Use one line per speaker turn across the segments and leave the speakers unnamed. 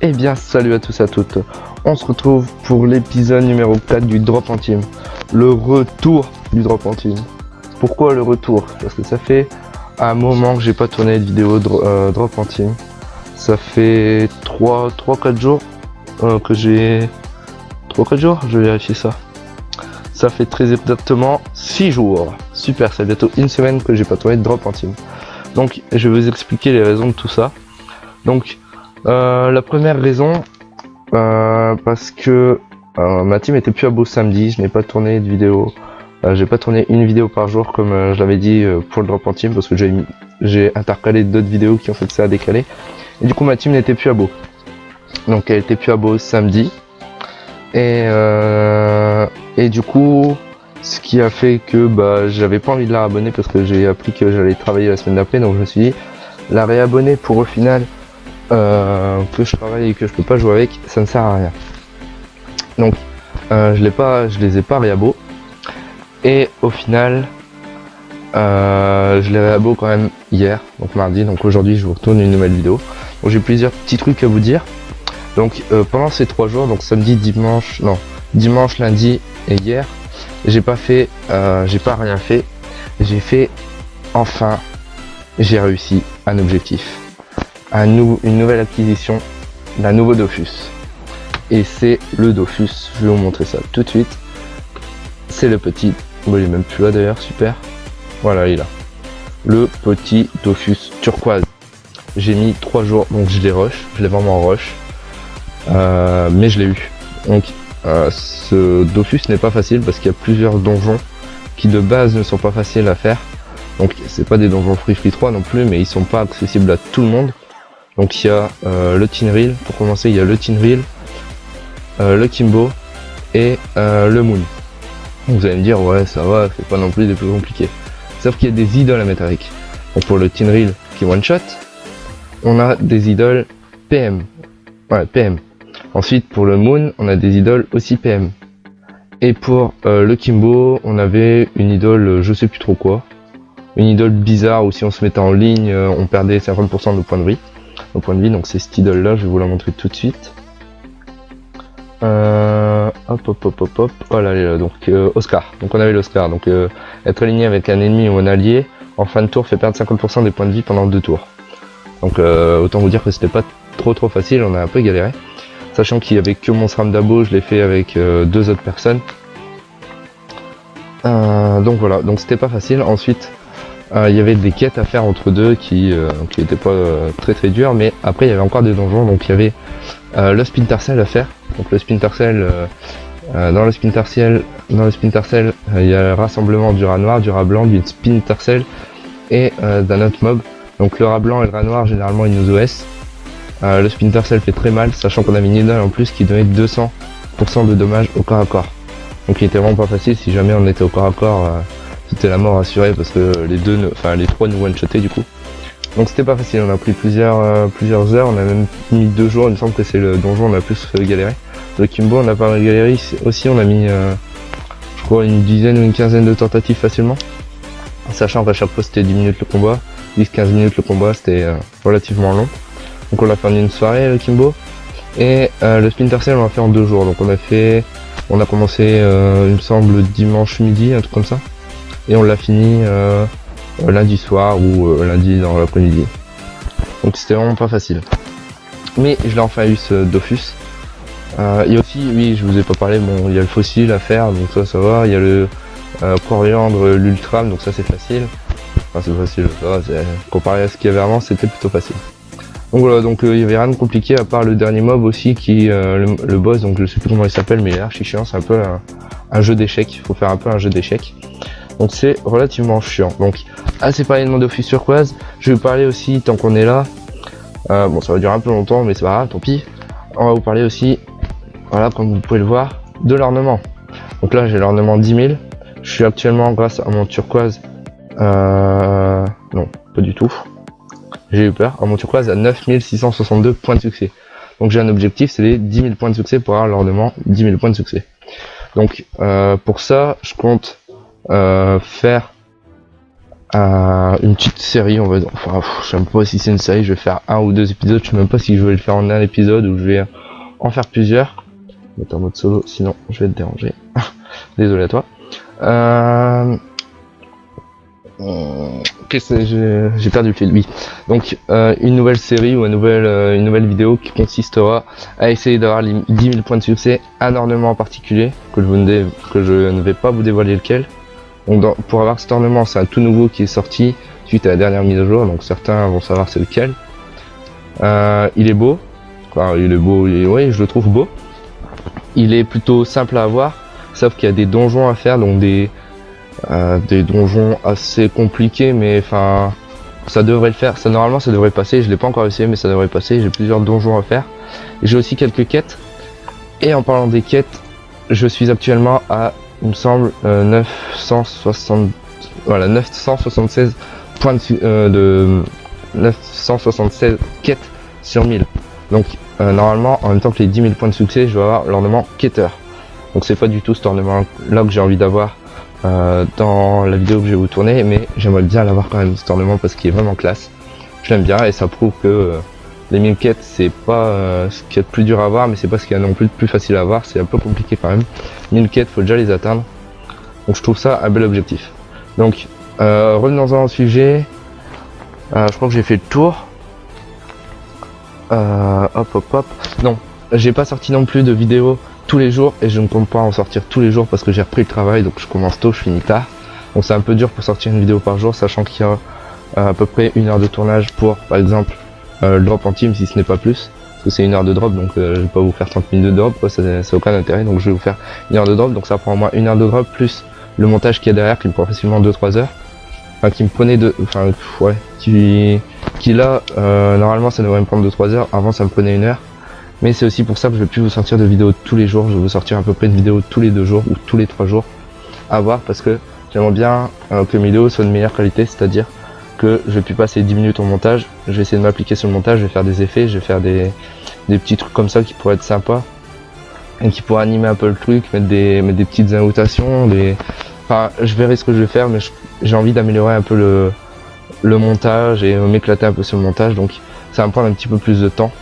Eh bien salut à tous et à toutes, on se retrouve pour l'épisode numéro 4 du Drop en Team. Le retour du Drop en Team. Pourquoi le retour? Parce que ça fait un moment que j'ai pas tourné de vidéo Drop en Team. Ça fait 3-4 jours que j'ai... 3-4 jours? Je vais vérifier ça. Ça fait très exactement 6 jours. Super, c'est bientôt une semaine que j'ai pas tourné de Drop en Team. Donc je vais vous expliquer les raisons de tout ça. Donc la première raison, parce que ma team était plus à beau samedi, je n'ai pas tourné de vidéo, j'ai pas tourné une vidéo par jour comme je l'avais dit pour le Drop en Team, parce que j'ai intercalé d'autres vidéos qui ont fait que ça a décalé, et du coup ma team n'était plus à beau. Donc elle était plus à beau samedi, et du coup ce qui a fait que j'avais pas envie de la réabonner parce que j'ai appris que j'allais travailler la semaine d'après, donc je me suis dit la réabonner pour au final que je travaille et que je peux pas jouer avec, ça ne sert à rien. Donc je les ai pas réabo, et au final je les réabo quand même hier, donc mardi. Donc aujourd'hui je vous retourne une nouvelle vidéo. Donc j'ai plusieurs petits trucs à vous dire. Donc pendant ces 3 jours, donc samedi, dimanche, lundi et hier, j'ai pas rien fait. J'ai réussi un objectif, une nouvelle acquisition d'un nouveau Dofus, et c'est le Dofus. Je vais vous montrer ça tout de suite. C'est le petit, bon, il est même plus là d'ailleurs, super, voilà, il est là, le petit Dofus turquoise. J'ai mis 3 jours, donc je l'ai vraiment rush, mais je l'ai eu. Donc ce Dofus n'est pas facile parce qu'il y a plusieurs donjons qui de base ne sont pas faciles à faire. Donc c'est pas des donjons Free 3 non plus, mais ils sont pas accessibles à tout le monde. Donc il y a le Tinril, pour commencer il y a le Tinril, le Kimbo et le Moon. Donc vous allez me dire ouais ça va, c'est pas non plus des plus compliqués. Sauf qu'il y a des idoles à mettre avec. Donc pour le Tinril qui one shot, on a des idoles PM. Ouais, PM. Ensuite pour le Moon, on a des idoles aussi PM. Et pour le Kimbo, on avait une idole, je sais plus trop quoi. Une idole bizarre où si on se mettait en ligne, on perdait 50% de nos points de vie. Donc c'est cette idole là, je vais vous la montrer tout de suite. Hop. Oh là, elle est là. Donc Oscar. Donc on avait l'Oscar. Donc être aligné avec un ennemi ou un allié en fin de tour fait perdre 50% des points de vie pendant 2 tours. Donc autant vous dire que c'était pas trop facile, on a un peu galéré. Sachant qu'il y avait que mon SRAM d'abo, je l'ai fait avec 2 autres personnes. Donc voilà, donc c'était pas facile. Ensuite il y avait des quêtes à faire entre deux qui étaient pas très dures, mais après il y avait encore des donjons. Donc il y avait le Splintercell à faire. Donc le Splintercell, dans le Splintercell il y a le rassemblement du rat noir, du rat blanc, d'une Splintercell et d'un autre mob. Donc le rat blanc et le rat noir généralement ils nous OS. Le Splintercell fait très mal, sachant qu'on avait une idole en plus qui donnait 200% de dommages au corps à corps. Donc il était vraiment pas facile. Si jamais on était au corps à corps, c'était la mort assurée parce que les 3 nous one-shotaient du coup. Donc c'était pas facile, on a pris plusieurs heures, on a même mis 2 jours, il me semble que c'est le donjon on a plus galéré. Le Kimbo on a pas mal galéré aussi, on a mis je crois une dizaine ou une quinzaine de tentatives facilement. Sachant qu'à chaque fois c'était 10 minutes le combat, 10-15 minutes le combat, c'était relativement long. Donc on l'a fait en une soirée le Kimbo. Et le Splintercell on l'a fait en 2 jours, donc on a commencé il me semble dimanche midi, un truc comme ça. Et on l'a fini lundi soir ou lundi dans l'après-midi. Donc c'était vraiment pas facile. Mais je l'ai enfin eu ce Dofus. Il y a aussi, oui je vous ai pas parlé, bon il y a le fossile à faire, donc ça va. Il y a le coriandre, l'ultram, donc ça c'est facile. Enfin c'est facile, ça va, comparé à ce qu'il y avait avant c'était plutôt facile. Donc voilà, donc il y avait rien de compliqué à part le dernier mob aussi qui le boss, donc je sais plus comment il s'appelle mais il est archi chiant, c'est un peu un jeu d'échecs, il faut faire un peu un jeu d'échecs. Donc c'est relativement chiant. Donc assez parlé de mon Dofus turquoise, je vais vous parler aussi, tant qu'on est là, bon ça va durer un peu longtemps mais c'est pas grave, tant pis. On va vous parler aussi, voilà comme vous pouvez le voir, de l'ornement. Donc là j'ai l'ornement 10 000, je suis actuellement grâce à mon turquoise, non pas du tout, j'ai eu peur, à mon turquoise à 9662 points de succès. Donc j'ai un objectif, c'est les 10 000 points de succès pour avoir l'ornement 10 000 points de succès. Donc pour ça je compte faire une petite série, on va dire. Enfin, je sais même pas si c'est une série, je vais faire 1 ou 2 épisodes, je sais même pas si je vais le faire en un épisode ou je vais en faire plusieurs. Je vais mettre en mode solo, sinon je vais te déranger. Désolé à toi. J'ai perdu le fil, oui. Donc une nouvelle série ou une nouvelle vidéo qui consistera à essayer d'avoir les 10 000 points de succès, un ornement en particulier, que je ne vais pas vous dévoiler lequel. Donc pour avoir cet ornement, c'est un tout nouveau qui est sorti suite à la dernière mise à jour, donc certains vont savoir c'est lequel. Il est beau, enfin, oui, je le trouve beau. Il est plutôt simple à avoir, sauf qu'il y a des donjons à faire, donc des donjons assez compliqués, mais enfin ça devrait le faire, ça normalement ça devrait passer, je l'ai pas encore essayé mais ça devrait passer, j'ai plusieurs donjons à faire. J'ai aussi quelques quêtes, et en parlant des quêtes, je suis actuellement à, il me semble, 976 points de 976 quêtes sur 1000. Donc normalement, en même temps que les 10 000 points de succès, je vais avoir l'ornement quêteur. Donc c'est pas du tout cet ornement là que j'ai envie d'avoir dans la vidéo que je vais vous tourner, mais j'aimerais bien l'avoir quand même cet ornement parce qu'il est vraiment classe. Je l'aime bien et ça prouve que les 1000 quêtes c'est pas ce qu'il y a de plus dur à avoir, mais c'est pas ce qu'il y a non plus de plus facile à avoir, c'est un peu compliqué quand même. 1000 quêtes, faut déjà les atteindre. Donc je trouve ça un bel objectif. Donc revenons-en au sujet. Je crois que j'ai fait le tour. Hop. Non, j'ai pas sorti non plus de vidéos tous les jours et je ne compte pas en sortir tous les jours parce que j'ai repris le travail, donc je commence tôt, je finis tard. Donc c'est un peu dur pour sortir une vidéo par jour, sachant qu'il y a à peu près 1 heure de tournage pour, par exemple, le drop en team, si ce n'est pas plus. Parce que c'est 1 heure de drop, donc je vais pas vous faire 30 minutes de drop, ça n'a aucun intérêt. Donc je vais vous faire 1 heure de drop, donc ça prend au moins 1 heure de drop plus le montage qui est derrière, qui me prend facilement 2-3 heures. Enfin, qui me prenait qui là, normalement ça devrait me prendre 2-3 heures, avant ça me prenait 1 heure. Mais c'est aussi pour ça que je vais plus vous sortir de vidéos tous les jours, je vais vous sortir à peu près une vidéo tous les 2 jours ou tous les 3 jours à voir, parce que j'aimerais bien que mes vidéos soient de meilleure qualité, c'est-à-dire que je vais plus passer 10 minutes au montage, je vais essayer de m'appliquer sur le montage, je vais faire des effets, je vais faire des petits trucs comme ça qui pourraient être sympas et qui pourraient animer un peu le truc, mettre des petites annotations, enfin je verrai ce que je vais faire, mais j'ai envie d'améliorer un peu le montage et m'éclater un peu sur le montage, donc ça va me prendre un petit peu plus de temps.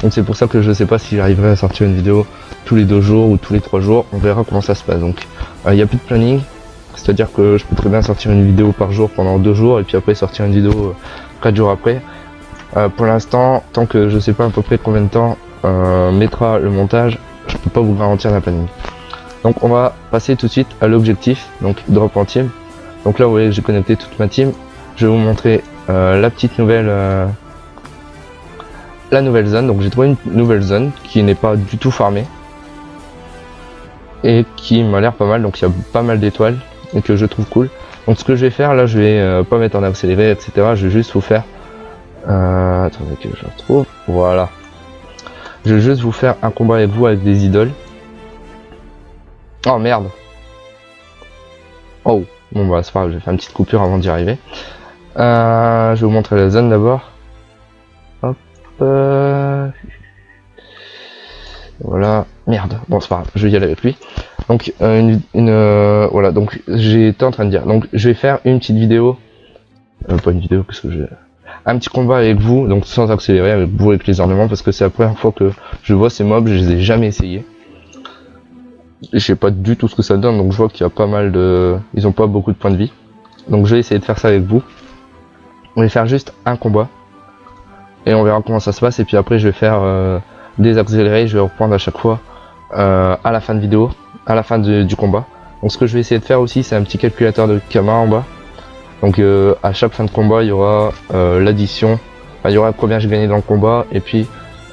Donc c'est pour ça que je sais pas si j'arriverai à sortir une vidéo tous les 2 jours ou tous les 3 jours, on verra comment ça se passe. Donc il n'y a plus de planning, c'est à dire que je peux très bien sortir une vidéo par jour pendant 2 jours et puis après sortir une vidéo 4 jours après. Pour l'instant, tant que je sais pas à peu près combien de temps mettra le montage, je peux pas vous garantir un planning. Donc on va passer tout de suite à l'objectif, donc drop en team. Donc là vous voyez que j'ai connecté toute ma team, je vais vous montrer la petite nouvelle la nouvelle zone. Donc j'ai trouvé une nouvelle zone qui n'est pas du tout farmée et qui m'a l'air pas mal, donc il y a pas mal d'étoiles et que je trouve cool. Donc ce que je vais faire là, je vais pas mettre en accéléré etc, je vais juste vous faire attendez que je retrouve, voilà, je vais juste vous faire un combat avec vous avec des idoles. Oh merde, oh bon bah c'est pas grave, je vais faire une petite coupure avant d'y arriver. Je vais vous montrer la zone d'abord. Hop. Voilà, merde, bon c'est pas grave, je vais y aller avec lui. Donc voilà, donc j'étais en train de dire, donc je vais faire une petite vidéo, pas une vidéo parce que un petit combat avec vous, donc sans accélérer, avec vous avec les ornements, parce que c'est la première fois que je vois ces mobs, je les ai jamais essayés. Je sais pas du tout ce que ça donne, donc je vois qu'il y a pas mal de... Ils ont pas beaucoup de points de vie. Donc je vais essayer de faire ça avec vous. On va faire juste un combat. Et on verra comment ça se passe, et puis après je vais faire des accélérés, je vais reprendre à chaque fois à la fin de vidéo, à la fin du combat. Donc ce que je vais essayer de faire aussi, c'est un petit calculateur de Kama en bas. Donc à chaque fin de combat, il y aura l'addition, enfin, il y aura combien j'ai gagné dans le combat, et puis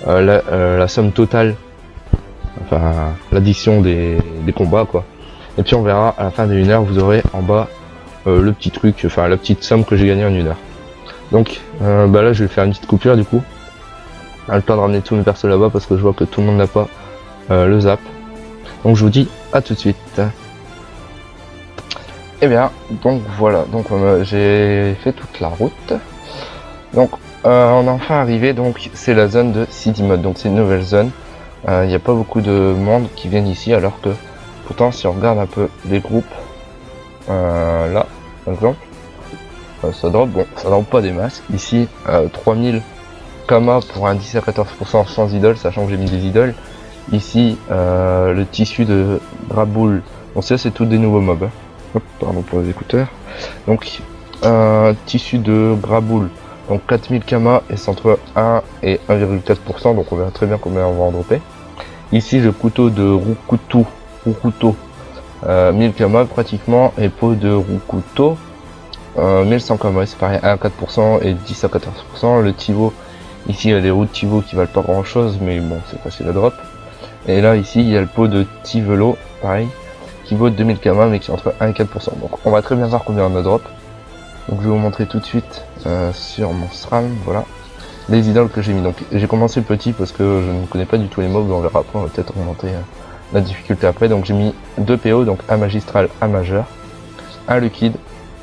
la somme totale, enfin l'addition des combats quoi. Et puis on verra à la fin de 1 heure, vous aurez en bas le petit truc, enfin la petite somme que j'ai gagné en 1 heure. Donc bah là je vais faire une petite coupure du coup. Le temps de ramener tous mes persos là-bas parce que je vois que tout le monde n'a pas le zap. Donc je vous dis à tout de suite. Et bien donc voilà, donc j'ai fait toute la route. Donc on est enfin arrivé, donc c'est la zone de City Mode, donc c'est une nouvelle zone. Il n'y a pas beaucoup de monde qui viennent ici, alors que pourtant si on regarde un peu les groupes, là par exemple, ça drop, bon ça drop pas des masses. Ici 3000 Kama pour un 10 à 14% sans idole, sachant que j'ai mis des idoles. Ici le tissu de Graboul, bon ça c'est tous des nouveaux mobs, hein. Hop, pardon pour les écouteurs. Donc tissu de Graboul, donc 4000 Kama et c'est entre 1 et 1,4%, donc on verra très bien combien on va en dropper. Ici le couteau de Rukuto 1000 Kama pratiquement, et peau de Rukuto 1100 Kama, c'est pareil, 1 à 4% et 10 à 14%. Le Tivo, ici il y a des roues de Tivo qui valent pas grand chose, mais bon c'est facile à drop. Et là ici il y a le pot de Tivelo, pareil, qui vaut 2000 Kama mais qui est entre 1 et 4%. Donc on va très bien voir combien on a drop. Donc je vais vous montrer tout de suite sur mon SRAM, voilà, les idoles que j'ai mis. Donc j'ai commencé petit parce que je ne connais pas du tout les mobs, on verra après, on va peut-être augmenter la difficulté après. Donc j'ai mis 2 PO, donc un magistral, un majeur, un liquide,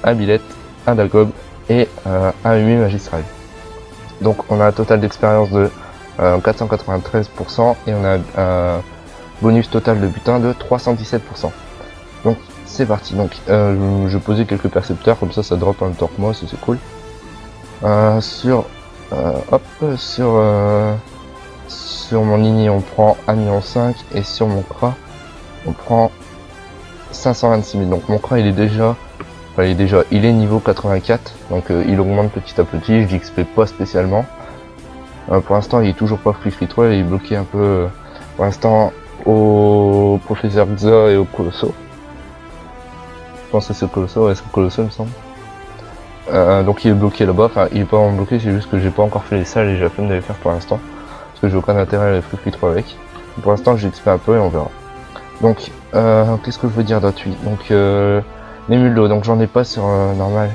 un billet, un dagob et un umi magistral. Donc on a un total d'expérience de 493% et on a un bonus total de butin de 317%. Donc c'est parti. Donc je posais quelques percepteurs, comme ça drop en même temps que moi, c'est cool. Sur mon Nini on prend 1,5 million et sur mon Kra on prend 526 000. Donc mon Kra il est niveau 84, donc il augmente petit à petit, je XP pas spécialement. Pour l'instant il est toujours pas free 3, il est bloqué un peu pour l'instant au professeur Xa et au Colosso. Je pense que c'est Colosso, ouais c'est Colosso il me semble. Donc il est bloqué là-bas, enfin il est pas vraiment bloqué, c'est juste que j'ai pas encore fait les salles et j'ai la peine de les faire pour l'instant. Parce que j'ai aucun intérêt à les free 3 avec. Pour l'instant j'ai XP un peu et on verra. Donc qu'est-ce que je veux dire d'autre? Donc les muldos, donc j'en ai pas sur normal.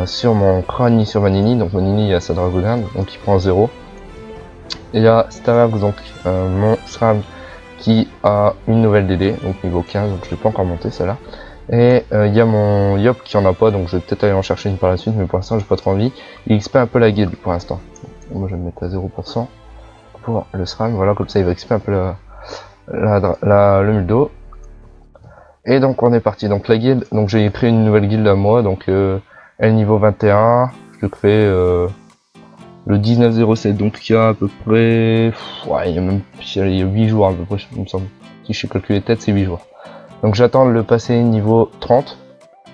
Sur mon crâne ni sur ma Nini, donc mon Nini il y a sa Dragonade, donc il prend 0. Et il y a Starax, donc mon SRAM qui a une nouvelle DD, donc niveau 15, donc je l'ai pas encore monté celle-là. Et il y a mon Yop qui en a pas, donc je vais peut-être aller en chercher une par la suite, mais pour l'instant j'ai pas trop envie. Il XP un peu la guilde pour l'instant. Moi je vais me mettre à 0% pour le SRAM, voilà, comme ça il va XP un peu le muldo. Et donc on est parti, donc la guilde, donc j'ai créé une nouvelle guilde à moi, donc elle niveau 21, je le crée le 19-07, donc il y a à peu près, ouais, il y a 8 jours à peu près, il me semble, si je sais calculer tête c'est 8 jours. Donc j'attends de le passer niveau 30,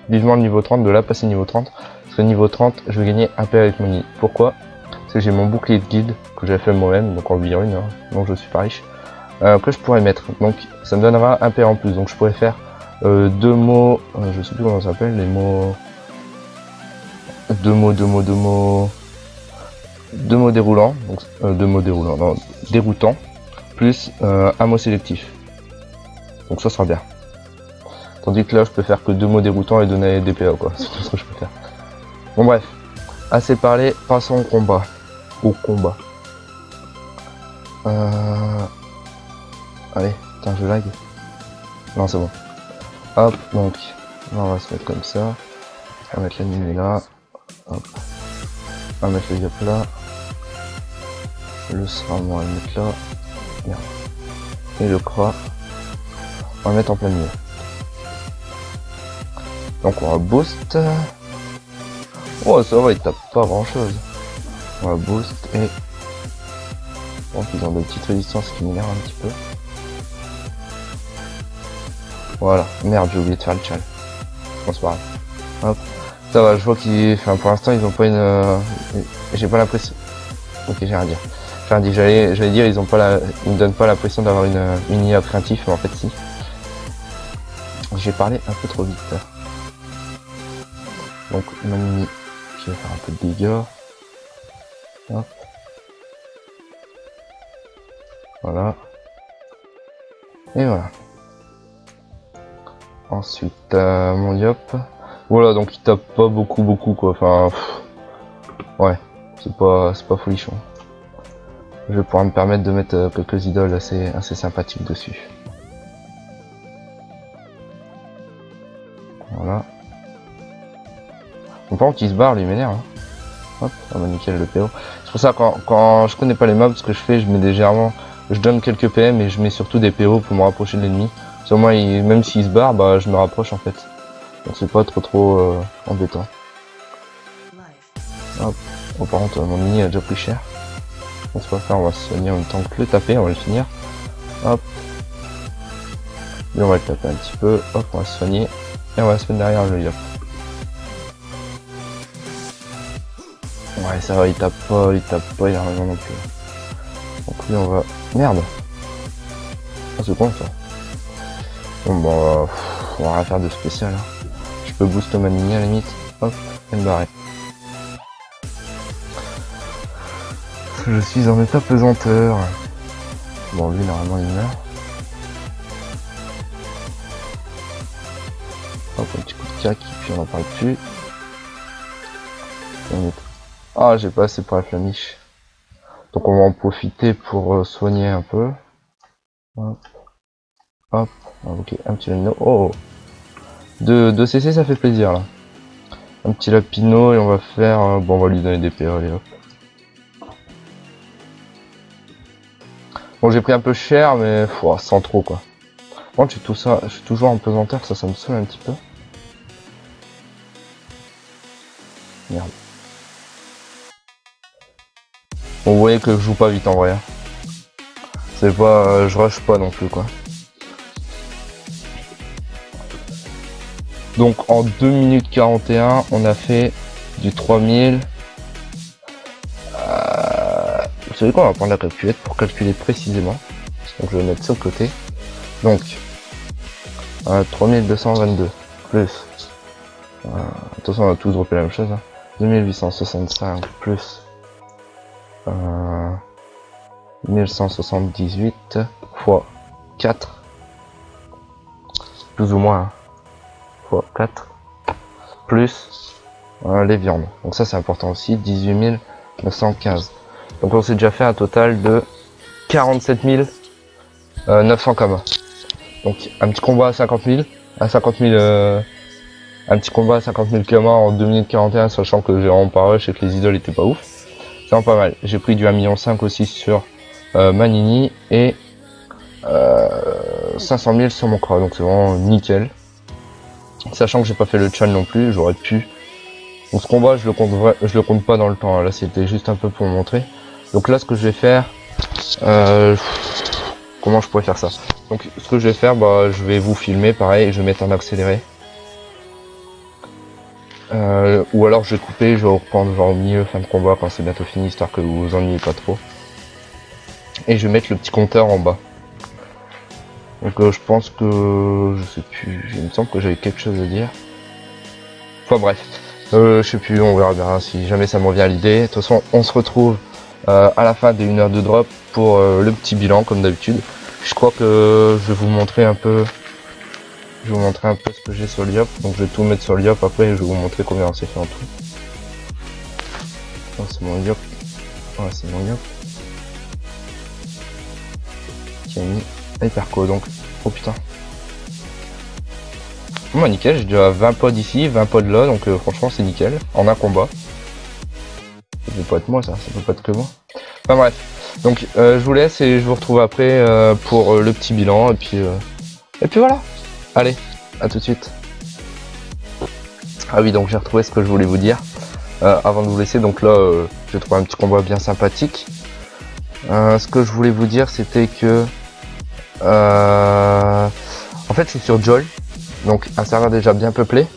vivement le niveau 30, de là passer niveau 30, parce que niveau 30 je vais gagner un P avec mon nid. Pourquoi? Parce que j'ai mon bouclier de guilde que j'ai fait moi-même, donc en ruine, hein, donc je suis pas riche, que je pourrais mettre, donc ça me donnera un P en plus, donc je pourrais faire 2 mots, je sais plus comment ça s'appelle, les mots, 2 mots déroulants, donc 2 mots déroulants, non, déroutant, plus un mot sélectif, donc ça sera bien. Tandis que là je peux faire que 2 mots déroutants et donner des PA quoi, c'est tout ce que je peux faire. Bon bref, assez parlé, passons au combat. Allez, putain je lag. Non c'est bon. Hop, donc là, on va se mettre comme ça. On va mettre l'animé là. Hop. On va mettre le Yop là. Le SRAM on va le mettre là. Merde. Et le Kra, on va le mettre en plein milieu. Donc on va boost. Oh ça va, il tape pas grand chose. On va boost et... Donc ils ont des petites résistances qui m'énervent un petit peu. Voilà, merde j'ai oublié de faire le chal. Bon c'est pas grave. Hop. Ça va, je vois qu'ils... Enfin pour l'instant ils ont pas une... J'ai pas l'impression... Ok j'ai rien à dire. Enfin j'allais dire ils ont pas la... Ils me donnent pas l'impression d'avoir une mini craintif, mais en fait si. J'ai parlé un peu trop vite. Donc ma mini qui va faire un peu de dégâts. Hop. Voilà. Et voilà. Ensuite mon Yop. Voilà, donc il tape pas beaucoup quoi. Enfin ouais, c'est pas folichon. Je vais pouvoir me permettre de mettre quelques idoles assez sympathiques dessus. Voilà. Donc, par contre il se barre, lui m'énerve. Hein. Hop, on va nickel le PO. C'est pour ça quand je connais pas les mobs, ce que je fais, je mets légèrement, je donne quelques PM et je mets surtout des PO pour me rapprocher de l'ennemi. Au moins, même s'il se barre, bah je me rapproche en fait. Donc c'est pas trop embêtant. Hop. Bon, par contre, mon mini a déjà pris cher. On se va faire, on va se soigner en même temps que le taper, on va le finir. Hop. Et on va le taper un petit peu. Hop, on va se soigner. Et on va se mettre derrière le yop. Ouais, ça va, il tape pas énormément non plus. Donc lui, on va... Merde. Ah, c'est con ça. Bon, bah, on va rien faire de spécial. Hein. Je peux boost ma mini à la limite. Hop, et me barrer. Je suis en état pesanteur. Bon, lui, normalement, il meurt. Hop, un petit coup de cac, puis on en parle plus. Ah, j'ai pas assez pour la flamiche. Donc on va en profiter pour soigner un peu. Hop. Hop. Ok, un petit lapino. Oh, 2 CC, ça fait plaisir là. Un petit lapino et on va faire... bon, on va lui donner des PA, allez hop. Bon, j'ai pris un peu cher, mais sans trop quoi. Bon, j'ai tout ça, je suis toujours en pesanteur, ça me saoule un petit peu. Merde. Bon, vous voyez que je joue pas vite en vrai. C'est pas, je rush pas non plus quoi. Donc en 2 minutes 41, on a fait du 3000. Vous savez quoi, on va prendre la calculette pour calculer précisément. Donc je vais mettre ça de côté. Donc 3222 plus. Attention, on a tous droppé la même chose. Hein, 2865 plus 1178 fois 4. Plus ou moins. Hein, fois 4. Plus les viandes. Donc ça c'est important aussi. 18 915. Donc on s'est déjà fait un total de 47 900 kamas. Donc un petit combat à 50 000. À 50 000 un petit combat à 50 000 kamas en 2 minutes 41, sachant que j'ai vraiment pas rush et que les idoles étaient pas ouf. C'est vraiment pas mal. J'ai pris du 1,5 million aussi sur Manini et 500 000 sur mon Kra. Donc c'est vraiment nickel. Sachant que j'ai pas fait le chan non plus, j'aurais pu. Donc ce combat je le compte pas dans le temps, là c'était juste un peu pour montrer. Donc là ce que je vais faire, comment je pourrais faire ça? Donc ce que je vais faire, bah je vais vous filmer pareil et je vais mettre en accéléré. Ou alors je vais couper, je vais reprendre genre au milieu, fin de combat quand c'est bientôt fini, histoire que vous vous ennuyez pas trop. Et je vais mettre le petit compteur en bas. Donc je pense que, je sais plus, il me semble que j'avais quelque chose à dire. Enfin bref, je sais plus, on verra bien si jamais ça me revient à l'idée. De toute façon, on se retrouve à la fin des 1 heure de drop pour le petit bilan comme d'habitude. Je crois que je vais vous montrer un peu. Je vais vous montrer un peu ce que j'ai sur l'IOP. Donc je vais tout mettre sur l'IOP, après je vais vous montrer combien on s'est fait en tout. Oh, c'est mon IOP. Ouais, c'est mon IOP. Qui a mis Hyperco donc. Oh putain. Bon, nickel, j'ai déjà 20 pods ici, 20 pods là, donc franchement c'est nickel. En un combat. Ça peut pas être moi ça peut pas être que moi. Enfin bref. Donc je vous laisse et je vous retrouve après pour le petit bilan et puis voilà. Allez, à tout de suite. Ah oui, donc j'ai retrouvé ce que je voulais vous dire avant de vous laisser. Donc là, j'ai trouvé un petit combat bien sympathique. Ce que je voulais vous dire, c'était que en fait, je suis sur Jol, donc un serveur déjà bien peuplé,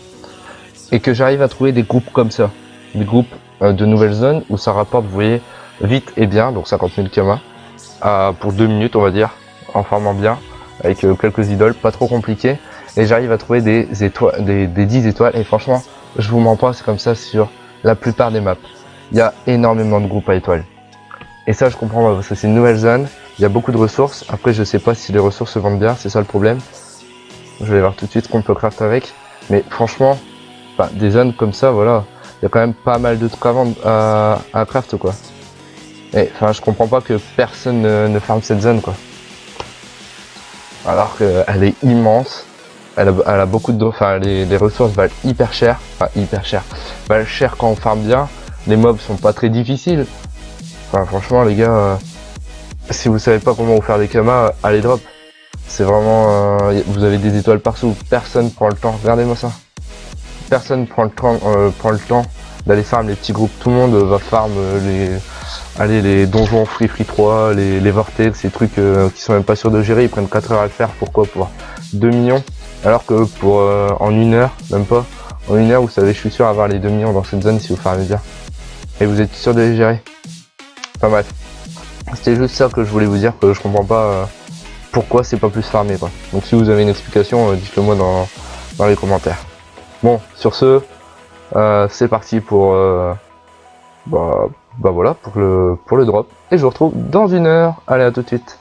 et que j'arrive à trouver des groupes comme ça, des groupes de nouvelles zones où ça rapporte, vous voyez, vite et bien, donc 50 000 kamas pour 2 minutes, on va dire, en farmant bien. Avec quelques idoles, pas trop compliqué, et j'arrive à trouver des étoiles, des 10 étoiles, et franchement, je vous mens pas, c'est comme ça sur la plupart des maps. Il y a énormément de groupes à étoiles. Et ça, je comprends pas, parce que c'est une nouvelle zone, il y a beaucoup de ressources, après je sais pas si les ressources se vendent bien, c'est ça le problème. Je vais voir tout de suite ce qu'on peut craft avec, mais franchement, des zones comme ça, voilà, il y a quand même pas mal de trucs à vendre, à craft, quoi. Et enfin, je comprends pas que personne ne farme cette zone, quoi. Alors qu'elle est immense, elle a beaucoup de... Enfin, les ressources valent hyper cher, valent cher quand on farme bien, les mobs sont pas très difficiles. Enfin, franchement, les gars, si vous savez pas comment vous faire des kamas, allez drop. C'est vraiment... vous avez des étoiles partout, personne prend le temps, regardez-moi ça. Personne prend le temps d'aller farm les petits groupes. Tout le monde va farm les donjons Free 3, les vortex, ces trucs qui sont même pas sûrs de gérer. Ils prennent 4 heures à le faire. Pourquoi? Pour 2 millions. Alors que pour en 1 heure, même pas, en 1 heure, vous savez, je suis sûr avoir les 2 millions dans cette zone si vous farmez bien. Et vous êtes sûr de les gérer. Enfin bref. C'était juste ça que je voulais vous dire, que je comprends pas pourquoi c'est pas plus farmé quoi. Donc si vous avez une explication, dites-le moi dans les commentaires. Bon, sur ce, c'est parti pour voilà pour le drop. Et je vous retrouve dans 1 heure. Allez, à tout de suite.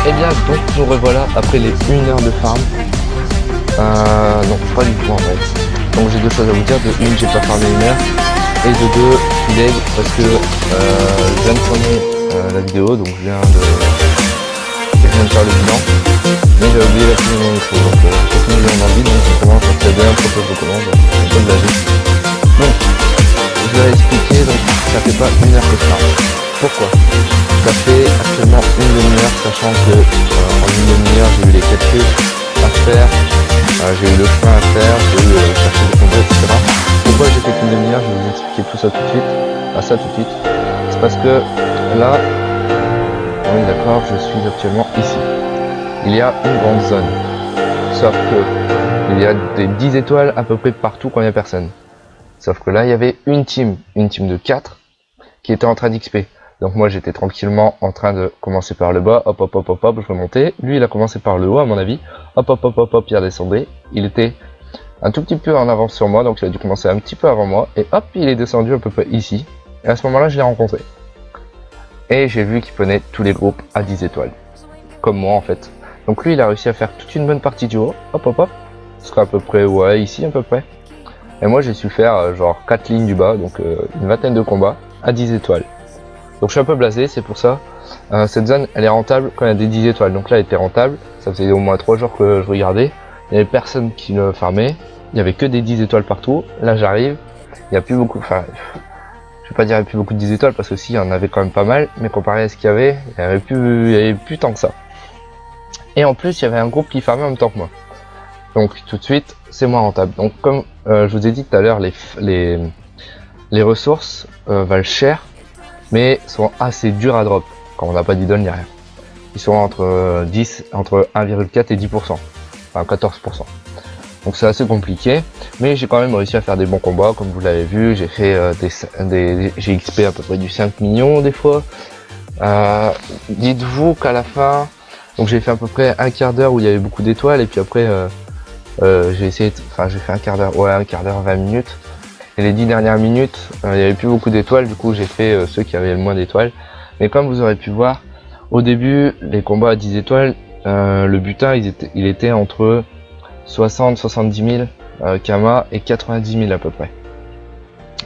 Et bien donc nous revoilà après les 1 heure de farm. Non, pas du tout en vrai. Donc j'ai deux choses à vous dire. De une, j'ai pas farmé 1 heure. Et de deux, je suis deg parce que je viens de tourner la vidéo, donc je viens de faire le bilan. Mais j'ai oublié la finir mon intro, donc j'ai fini le dans le vide, donc on commence à faire un propose de commande, un peu de la vie. Donc, je vais expliquer, donc ça fait pas 1 heure que je farm. Pourquoi? Ça fait actuellement 1 demi-heure, sachant que en 1 demi-heure j'ai eu les 4 trucs à faire, j'ai eu le chemin à faire, j'ai eu chercher des congrès, etc. Pourquoi j'ai fait qu'une demi-heure? Je vais vous expliquer tout ça tout de suite. Ça tout de suite. C'est parce que là, on est d'accord, je suis actuellement ici. Il y a une grande zone. Sauf que il y a des 10 étoiles à peu près partout quand il n'y a personne. Sauf que là, il y avait une team de 4 qui était en train d'XP. Donc moi j'étais tranquillement en train de commencer par le bas, hop hop hop hop hop, je remontais. Lui il a commencé par le haut à mon avis, hop hop hop hop hop, il redescendait. Il était un tout petit peu en avance sur moi, donc il a dû commencer un petit peu avant moi. Et hop, il est descendu à peu près ici. Et à ce moment là je l'ai rencontré. Et j'ai vu qu'il prenait tous les groupes à 10 étoiles. Comme moi en fait. Donc lui il a réussi à faire toute une bonne partie du haut, hop hop hop. Ce sera à peu près, ouais, ici à peu près. Et moi j'ai su faire genre 4 lignes du bas, donc une vingtaine de combats à 10 étoiles. Donc je suis un peu blasé, c'est pour ça. Cette zone elle est rentable quand il y a des 10 étoiles. Donc là elle était rentable, ça faisait au moins 3 jours que je regardais. Il y avait personne qui le farmait, il y avait que des 10 étoiles partout. Là j'arrive, il n'y a plus beaucoup, enfin je vais pas dire il n'y a plus beaucoup de 10 étoiles parce que si, il y en avait quand même pas mal. Mais comparé à ce qu'il y avait, il n'y avait plus tant que ça. Et en plus il y avait un groupe qui farmait en même temps que moi. Donc tout de suite c'est moins rentable. Donc comme je vous ai dit tout à l'heure, les ressources valent cher, mais sont assez durs à drop quand on n'a pas d'idole ni rien. Ils sont entre 1,4 et 10%, enfin 14%. Donc c'est assez compliqué, mais j'ai quand même réussi à faire des bons combats, comme vous l'avez vu. J'ai fait j'ai XP à peu près du 5 millions des fois, Dites-vous qu'à la fin, donc j'ai fait à peu près un quart d'heure où il y avait beaucoup d'étoiles et puis après j'ai essayé, j'ai fait un quart d'heure, 20 minutes. Et les 10 dernières minutes, il n'y avait plus beaucoup d'étoiles, du coup j'ai fait ceux qui avaient le moins d'étoiles. Mais comme vous aurez pu voir, au début, les combats à 10 étoiles, le butin il était entre 60-70 000 Kama et 90 000 à peu près.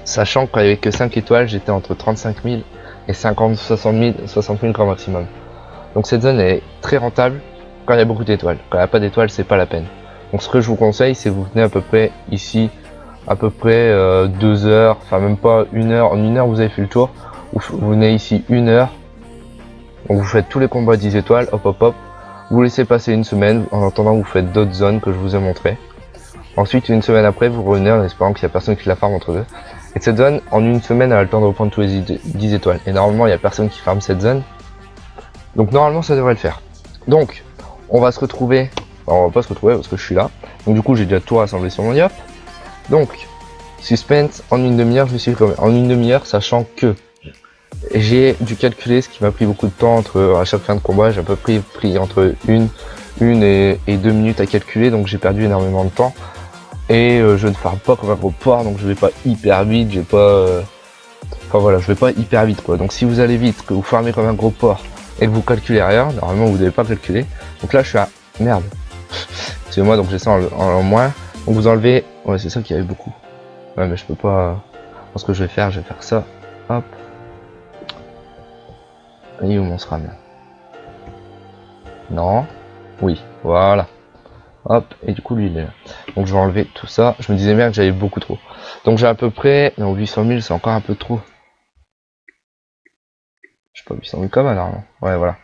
Sachant qu'il n'y avait que 5 étoiles, j'étais entre 35 000 et 60 000 grand maximum. Donc cette zone est très rentable quand il y a beaucoup d'étoiles. Quand il n'y a pas d'étoiles, c'est pas la peine. Donc ce que je vous conseille, c'est vous venez à peu près ici, à peu près 2 heures, enfin même pas 1 heure. En 1 heure, vous avez fait le tour. Vous venez ici 1 heure. Donc vous faites tous les combats à 10 étoiles, hop hop hop. Vous laissez passer une semaine, en attendant vous faites d'autres zones que je vous ai montré. Ensuite, une semaine après, vous revenez en espérant qu'il n'y a personne qui la farme entre deux. Et cette zone, en une semaine, elle a le temps de reprendre tous les 10 étoiles. Et normalement, il n'y a personne qui farme cette zone. Donc normalement, ça devrait le faire. Donc, on va se retrouver. Enfin, on va pas se retrouver parce que je suis là. Donc du coup, j'ai déjà tout rassemblé sur mon yop. Donc, suspense, en une demi-heure, je me suis fait en une demi-heure, sachant que j'ai dû calculer, ce qui m'a pris beaucoup de temps à chaque fin de combat. J'ai à peu près pris entre une et 2 minutes à calculer, donc j'ai perdu énormément de temps. Et je ne farme pas comme un gros porc, donc je vais pas hyper vite, je vais pas hyper vite quoi. Donc si vous allez vite, que vous farmez comme un gros porc et que vous calculez rien, normalement vous devez pas calculer. Donc là je suis à merde. C'est moi, donc j'ai ça en moins. Donc vous enlevez, ouais c'est ça qu'il y avait beaucoup. Ouais mais je peux pas. Ce que je vais faire ça. Hop. Et où mon SRAM là? Non. Oui, voilà. Hop, et du coup lui il est là. Donc je vais enlever tout ça. Je me disais bien que j'avais beaucoup trop. Donc j'ai à peu près. Non, 800 000 c'est encore un peu trop. Je sais pas, 800 000 comme normalement. Ouais voilà.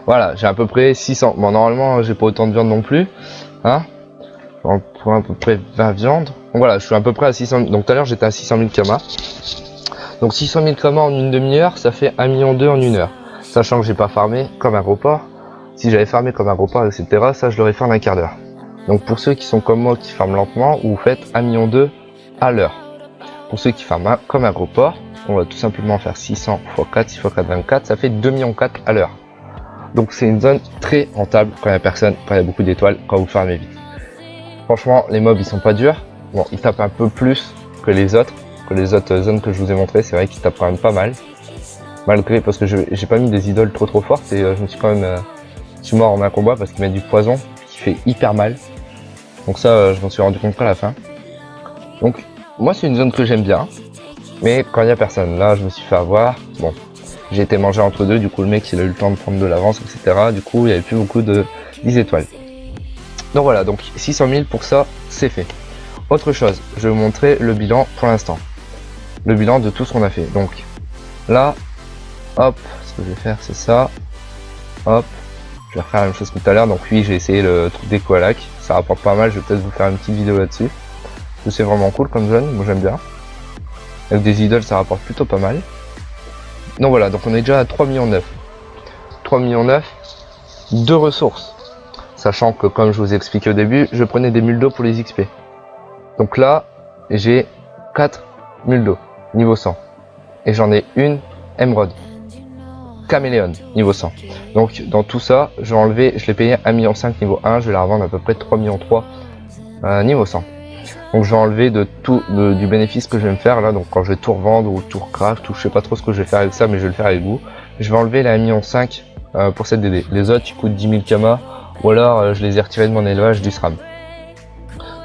Voilà, j'ai à peu près 600. Bon normalement j'ai pas autant de viande non plus. Hein. Pour à peu près 20 viandes. Donc voilà, je suis à peu près à 600 000. Donc tout à l'heure j'étais à 600 000 Kama. Donc 600 000 Kama en une demi-heure, ça fait 1,2 million en une heure. Sachant que j'ai pas farmé comme un gros porc. Si j'avais farmé comme un gros porc, etc., ça je l'aurais fait en un quart d'heure. Donc pour ceux qui sont comme moi, qui farment lentement, vous faites 1,2 million à l'heure. Pour ceux qui farment comme un gros porc, on va tout simplement faire 600 x 4, 6 x 4, 24, ça fait 2,4 millions à l'heure. Donc c'est une zone très rentable quand il n'y a personne, quand il y a beaucoup d'étoiles, quand vous farmez vite. Franchement, les mobs ils sont pas durs. Bon, ils tapent un peu plus que les autres zones que je vous ai montré. C'est vrai qu'ils tapent quand même pas mal. Malgré, parce que j'ai pas mis des idoles trop fortes et je me suis quand même... je suis mort en un combat parce qu'il met du poison qui fait hyper mal. Donc ça, je m'en suis rendu compte à la fin. Donc, moi c'est une zone que j'aime bien. Mais quand il n'y a personne, là je me suis fait avoir. Bon, j'ai été mangé entre deux, du coup le mec il a eu le temps de prendre de l'avance, etc. Du coup il n'y avait plus beaucoup de 10 étoiles. Donc voilà, donc 600 000 pour ça, c'est fait. Autre chose, je vais vous montrer le bilan pour l'instant. Le bilan de tout ce qu'on a fait. Donc là, hop, ce que je vais faire c'est ça. Hop, je vais refaire la même chose que tout à l'heure. Donc oui, j'ai essayé le truc des koalaks. Ça rapporte pas mal, je vais peut-être vous faire une petite vidéo là-dessus. Parce que c'est vraiment cool comme zone, moi j'aime bien. Avec des idoles, ça rapporte plutôt pas mal. Donc voilà, donc on est déjà à 3,9 millions. 3,9 millions de ressources. Sachant que comme je vous ai expliqué au début, je prenais des mules d'eau pour les XP. Donc là, j'ai 4 mules d'eau, niveau 100. Et j'en ai une émeraude. Caméléon, niveau 100. Donc dans tout ça, je vais enlever, je l'ai payé 1,5 million niveau 1, je vais la revendre à peu près 3,3 millions niveau 100. Donc je vais enlever de tout du bénéfice que je vais me faire là, donc quand je vais tout revendre ou tout recraft, ou je sais pas trop ce que je vais faire avec ça, mais je vais le faire avec vous. Je vais enlever les 1,5 million pour cette DD. Les autres ils coûtent 10 000 Kama, ou alors je les ai retirés de mon élevage du SRAM.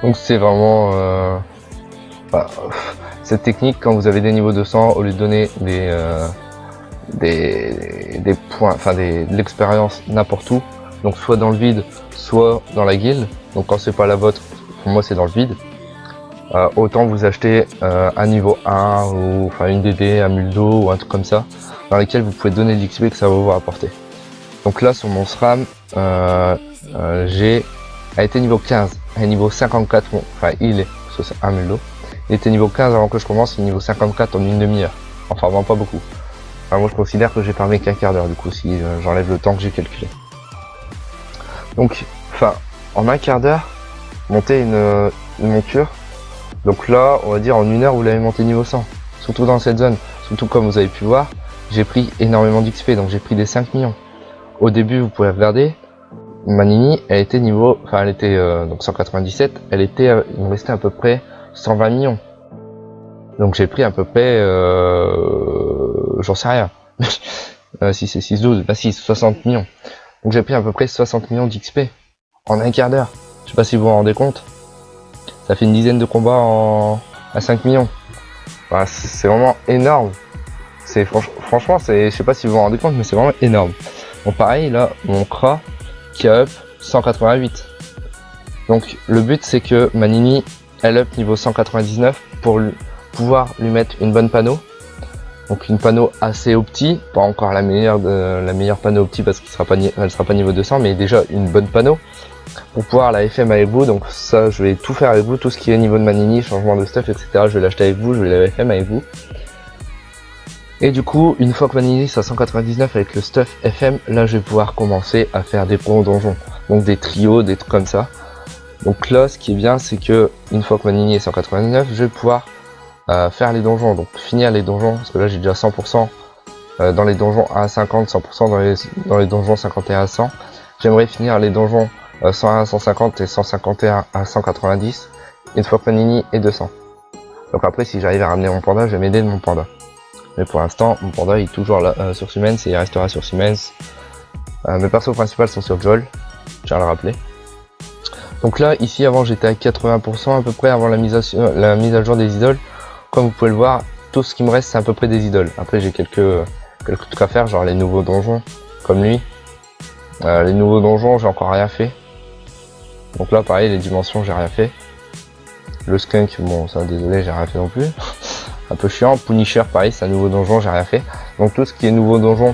Donc c'est vraiment cette technique, quand vous avez des niveaux de 100, au lieu de donner des points, enfin de l'expérience n'importe où, donc soit dans le vide, soit dans la guilde. Donc quand c'est pas la vôtre, pour moi c'est dans le vide. Autant vous acheter un niveau 1 ou enfin une DD, un muldo ou un truc comme ça, dans lesquels vous pouvez donner de l'XP que ça va vous rapporter. Donc là sur mon SRAM, j'ai été niveau 15 et niveau 54, bon, enfin il est, parce que c'est un muldo, il était niveau 15 avant que je commence, et niveau 54 en une demi-heure. Enfin vraiment pas beaucoup. Enfin, moi je considère que j'ai farmé qu'un quart d'heure du coup si j'enlève le temps que j'ai calculé. Donc enfin en un quart d'heure, monter une monture. Donc là on va dire en une heure vous l'avez monté niveau 100. Surtout dans cette zone. Surtout comme vous avez pu voir, j'ai pris énormément d'XP, donc j'ai pris des 5 millions. Au début, vous pouvez regarder, ma Nini, elle était niveau, enfin elle était donc 197, il me restait à peu près 120 millions. Donc j'ai pris à peu près, j'en sais rien, si c'est 6-12, bah si, 60 millions. Donc j'ai pris à peu près 60 millions d'XP en un quart d'heure. Je sais pas si vous vous rendez compte. Ça fait une dizaine de combats à 5 millions. Voilà, c'est vraiment énorme. Franchement, je sais pas si vous vous rendez compte, mais c'est vraiment énorme. Donc pareil, là, mon Kra qui a up 188. Donc le but c'est que ma Nini, elle up niveau 199 pour pouvoir lui mettre une bonne panneau. Donc une panneau assez opti, pas encore la meilleure panneau opti parce qu'elle sera pas niveau 200, mais déjà une bonne panneau pour pouvoir la FM avec vous. Donc ça, je vais tout faire avec vous, tout ce qui est niveau de ma Nini, changement de stuff, etc. Je vais l'acheter avec vous, je vais la FM avec vous. Et du coup, une fois que ma Nini sera 199 avec le stuff FM, là je vais pouvoir commencer à faire des gros donjons, donc des trios, des trucs comme ça. Donc là, ce qui est bien, c'est que une fois que ma Nini est 199, je vais pouvoir faire les donjons, donc finir les donjons, parce que là j'ai déjà 100% dans les donjons à 50, 100% dans les donjons 51 à 100. J'aimerais finir les donjons 101 à 150 et 151 à 190 une fois que ma Nini est 200. Donc après, si j'arrive à ramener mon panda, je vais m'aider de mon panda. Mais pour l'instant, mon panda il est toujours là sur Siemens et il restera sur Siemens. Mes persos principaux sont sur Joel, je tiens à le rappeler. Donc là, ici avant j'étais à 80% à peu près avant la mise à jour des idoles. Comme vous pouvez le voir, tout ce qui me reste c'est à peu près des idoles. Après j'ai quelques trucs à faire, genre les nouveaux donjons, comme lui. Les nouveaux donjons, j'ai encore rien fait. Donc là pareil, les dimensions, j'ai rien fait. Le skunk, bon ça désolé, j'ai rien fait non plus. Un peu chiant. Punisher pareil, c'est un nouveau donjon, j'ai rien fait. Donc tout ce qui est nouveau donjon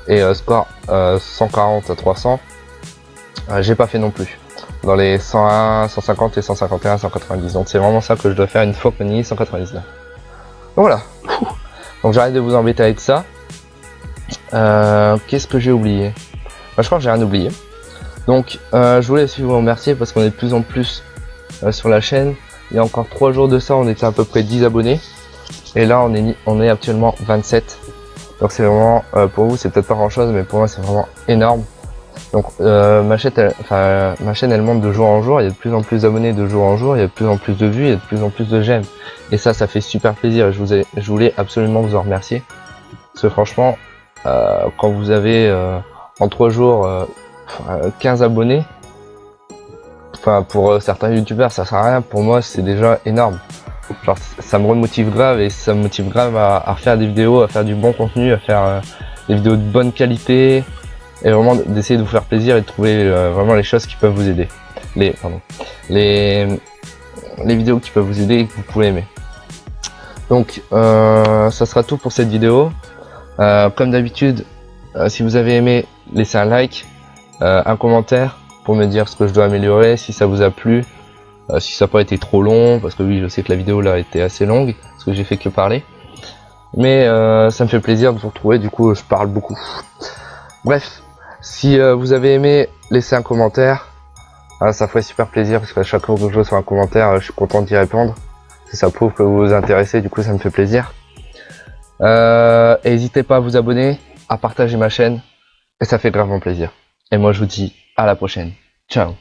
et score 140 à 300, j'ai pas fait non plus. Dans les 101, 150 et 151, 190. Donc c'est vraiment ça que je dois faire une fois que ma Nini est 199. Donc voilà. Donc j'arrête de vous embêter avec ça. Qu'est-ce que j'ai oublié? Je crois que j'ai rien oublié. Donc je voulais aussi vous remercier parce qu'on est de plus en plus sur la chaîne. Il y a encore 3 jours de ça, on était à peu près 10 abonnés. Et là on est actuellement 27. Donc c'est vraiment, pour vous c'est peut-être pas grand chose, mais pour moi c'est vraiment énorme. Donc ma chaîne elle monte de jour en jour, il y a de plus en plus d'abonnés de jour en jour, il y a de plus en plus de vues, il y a de plus en plus de j'aime. Et ça fait super plaisir, je voulais absolument vous en remercier. Parce que franchement, quand vous avez en 3 jours 15 abonnés, enfin pour certains youtubeurs ça sert à rien, pour moi c'est déjà énorme. Genre ça me remotive grave et ça me motive grave à refaire des vidéos, à faire du bon contenu, à faire des vidéos de bonne qualité. Et vraiment d'essayer de vous faire plaisir et de trouver vraiment les choses qui peuvent vous aider. Les vidéos qui peuvent vous aider et que vous pouvez aimer. Donc ça sera tout pour cette vidéo. Comme d'habitude, si vous avez aimé, laissez un like, un commentaire pour me dire ce que je dois améliorer, si ça vous a plu, si ça n'a pas été trop long, parce que oui je sais que la vidéo là était assez longue, parce que j'ai fait que parler. Mais ça me fait plaisir de vous retrouver, du coup je parle beaucoup. Bref. Si vous avez aimé, laissez un commentaire. Ça ferait super plaisir parce qu'à chaque fois que je vois sur un commentaire, je suis content d'y répondre. Ça prouve que vous vous intéressez, du coup ça me fait plaisir. Et n'hésitez pas à vous abonner, à partager ma chaîne. Et ça fait gravement plaisir. Et moi je vous dis à la prochaine. Ciao.